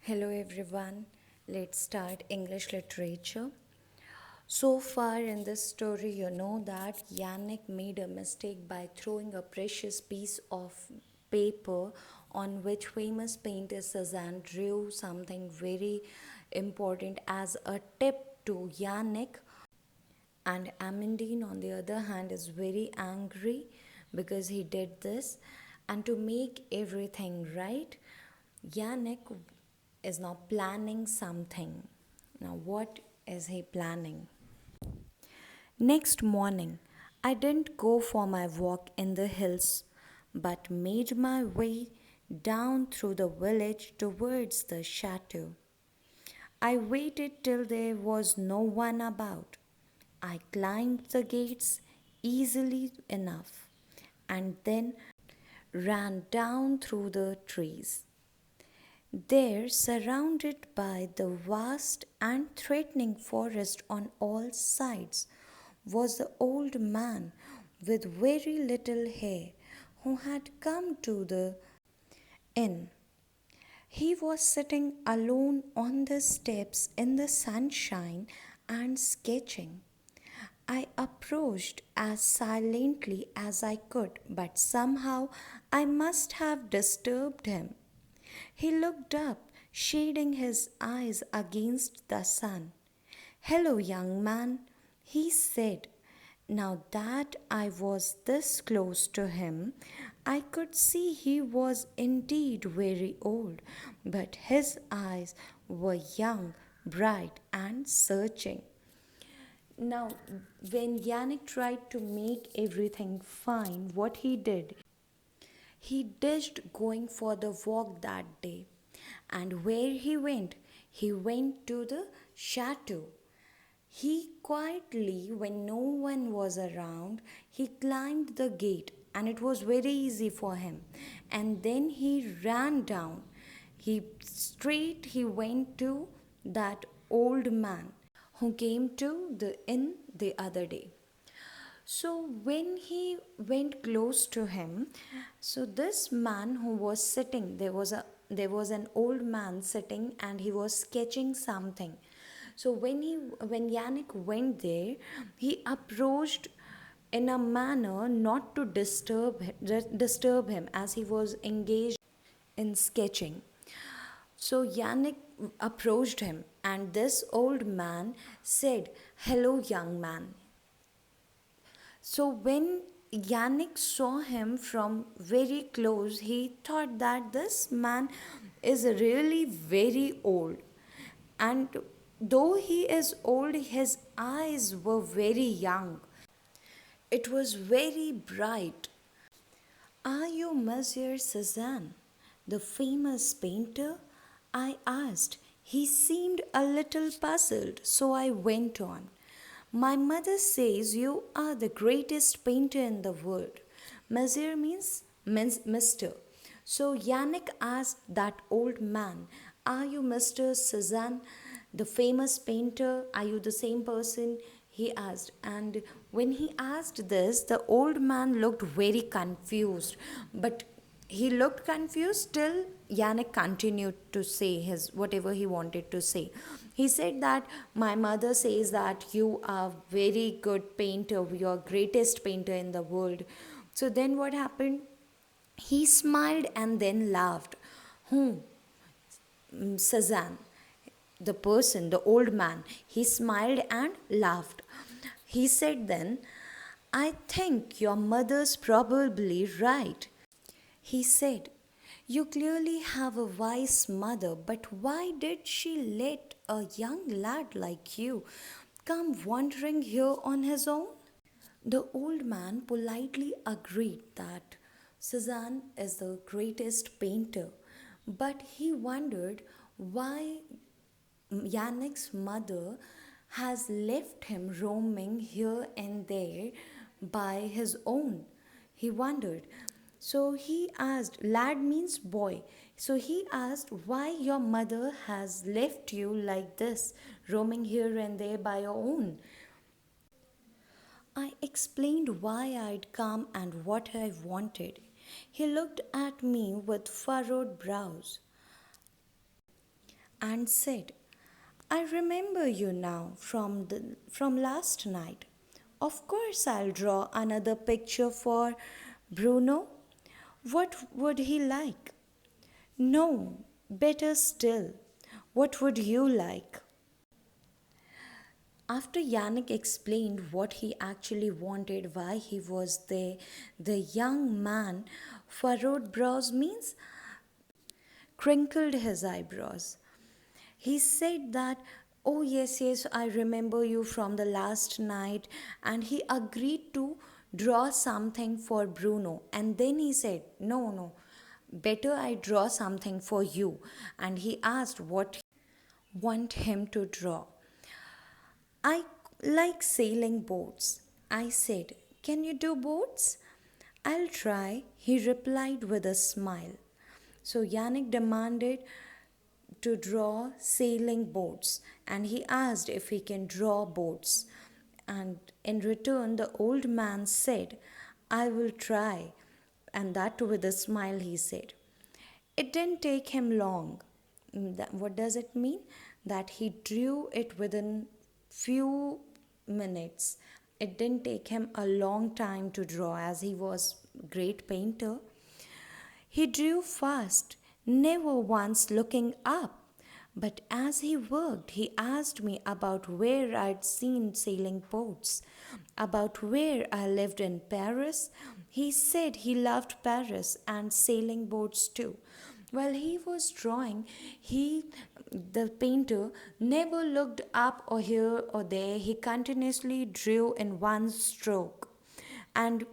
Hello everyone. Let's start English literature. So far in this story, you know that Yannick made a mistake by throwing a precious piece of paper on which famous painter Cezanne drew something very important as a tip to Yannick. And Amandine, on the other hand, is very angry because he did this. And to make everything right, Yannick is now planning something. Now, what is he planning? Next morning, I didn't go for my walk in the hills, but made my way down through the village towards the chateau. I waited till there was no one about. I climbed the gates easily enough and then ran down through the trees. There, surrounded by the vast and threatening forest on all sides, was the old man with very little hair who had come to the inn. He was sitting alone on the steps in the sunshine and sketching. I approached as silently as I could, but somehow I must have disturbed him. He looked up, shading his eyes against the sun. "Hello, young man," he said. Now that I was this close to him, I could see he was indeed very old, but his eyes were young, bright, and searching. Now, when Yannick tried to make everything fine, what he did, he dished going for the walk that day. And where he went? He went to the chateau. He quietly, when no one was around, he climbed the gate and it was very easy for him. And then he ran down. He went to that old man who came to the inn the other day. So when he went close to him, so this man who was sitting, there was an old man sitting and he was sketching something. So when Yannick went there, he approached in a manner not to disturb him as he was engaged in sketching. So Yannick approached him, and this old man said, "Hello, young man." So when Yannick saw him from very close, he thought that this man is really very old. And though he is old, his eyes were very young. It was very bright. "Are you Monsieur Cezanne, the famous painter?" I asked. He seemed a little puzzled, so I went on. "My mother says you are the greatest painter in the world." Monsieur means Mr. So Yannick asked that old man, "Are you Mr. Cezanne, the famous painter? Are you the same person?" He asked. And when he asked this, the old man looked very confused. But he looked confused till Yannick continued to say his whatever he wanted to say. He said that my mother says that you are very good painter, you're greatest painter in the world. So then what happened? He smiled and then laughed. Who? Cezanne, the person, the old man. He smiled and laughed. He said then, "I think your mother's probably right." He said, "You clearly have a wise mother, but why did she let a young lad like you come wandering here on his own?" The old man politely agreed that Cezanne is the greatest painter, but he wondered why Yannick's mother has left him roaming here and there by his own. He wondered. So he asked, lad means boy. So he asked why your mother has left you like this, roaming here and there by your own. I explained why I'd come and what I wanted. He looked at me with furrowed brows. and said, I remember you now from last night. Of course, I'll draw another picture for Bruno. What would he like? No, better still. What would you like? After Yannick explained what he actually wanted, why he was there, the young man furrowed brows means crinkled his eyebrows. He said that, oh, yes, yes, I remember you from the last night, and he agreed to draw something for Bruno. And then he said, no, no, better I draw something for you. And he asked what he want him to draw. I like sailing boats. I said, can you do boats? I'll try, he replied with a smile. So Yannick demanded to draw sailing boats and he asked if he can draw boats. And in return, the old man said, I will try. And that too with a smile, he said. It didn't take him long. What does it mean? That he drew it within few minutes. It didn't take him a long time to draw as he was a great painter. He drew fast, never once looking up. But as he worked, he asked me about where I'd seen sailing boats, about where I lived in Paris. He said he loved Paris and sailing boats too. While he was drawing, the painter, never looked up or here or there. He continuously drew in one stroke. And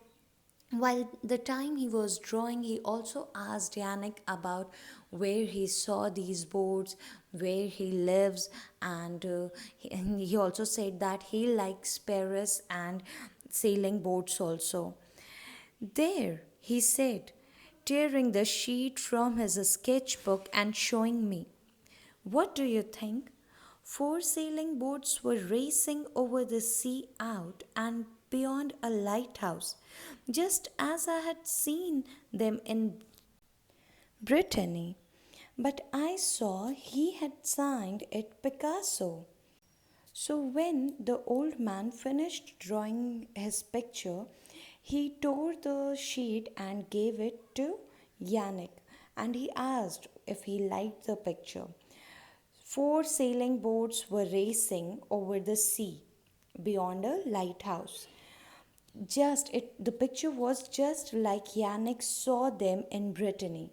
while the time he was drawing, he also asked Yannick about where he saw these boards, where he lives, and he also said that he likes Paris and sailing boats also. There, he said, tearing the sheet from his sketchbook and showing me. What do you think? Four sailing boats were racing over the sea out and beyond a lighthouse, just as I had seen them in Brittany. But I saw he had signed it Picasso. So when the old man finished drawing his picture, he tore the sheet and gave it to Yannick and he asked if he liked the picture. Four sailing boats were racing over the sea beyond a lighthouse. The picture was just like Yannick saw them in Brittany.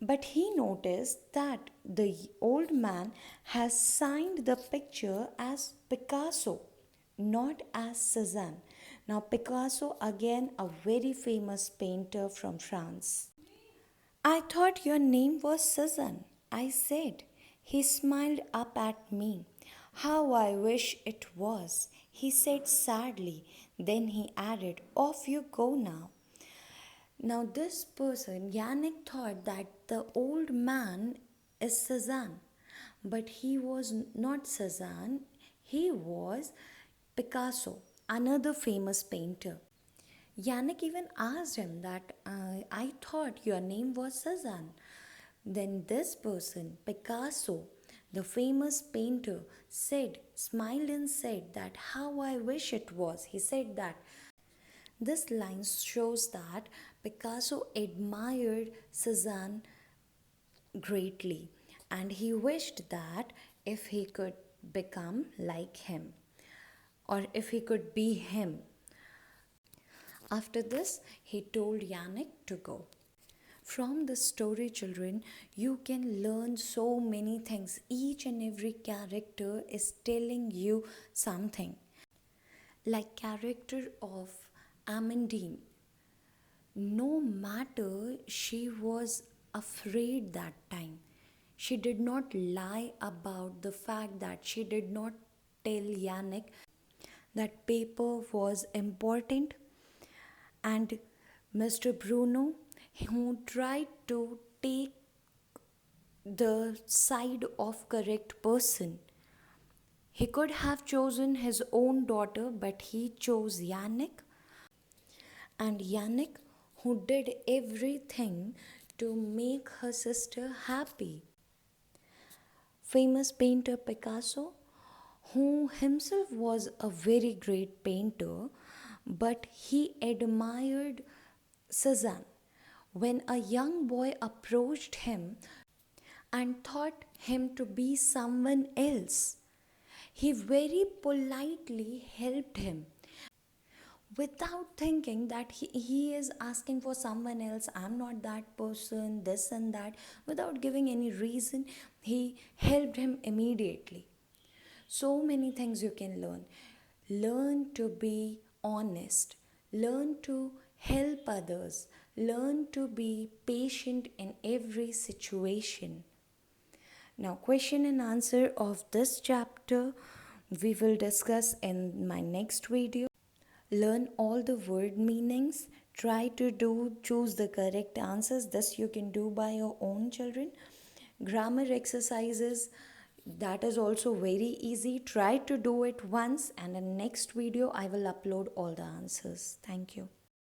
But he noticed that the old man has signed the picture as Picasso, not as Cezanne. Now, Picasso, again, a very famous painter from France. I thought your name was Cezanne, I said. He smiled up at me. How I wish it was, he said sadly. Then he added, off you go now. Now, this person, Yannick, thought that the old man is Cezanne, but he was not Cezanne, he was Picasso, another famous painter. Yannick even asked him that I thought your name was Cezanne. Then this person, Picasso, the famous painter, smiled and said that how I wish it was. He said that this line shows that Picasso admired Cezanne greatly and he wished that if he could become like him or if he could be him. After this, he told Yannick to go. From the story, children, you can learn so many things. Each and every character is telling you something. Like character of Amandine. No matter she was afraid that time, she did not lie about the fact that she did not tell Yannick that paper was important and Mr. Bruno, who tried to take the side of correct person. He could have chosen his own daughter, but he chose Yannick. And Yannick, who did everything to make her sister happy. famous painter Picasso, who himself was a very great painter, but he admired Cezanne. When a young boy approached him and thought him to be someone else, he very politely helped him without thinking that he is asking for someone else. I'm not that person, this and that. Without giving any reason, he helped him immediately. So many things you can learn. Learn to be honest, learn to help others, learn to be patient in every situation. Now, question and answer of this chapter we will discuss in my next video. Learn all the word meanings. Try to choose the correct answers. This you can do by your own children. Grammar exercises, that is also very easy. Try to do it once, and in next video I will upload all the answers. Thank you.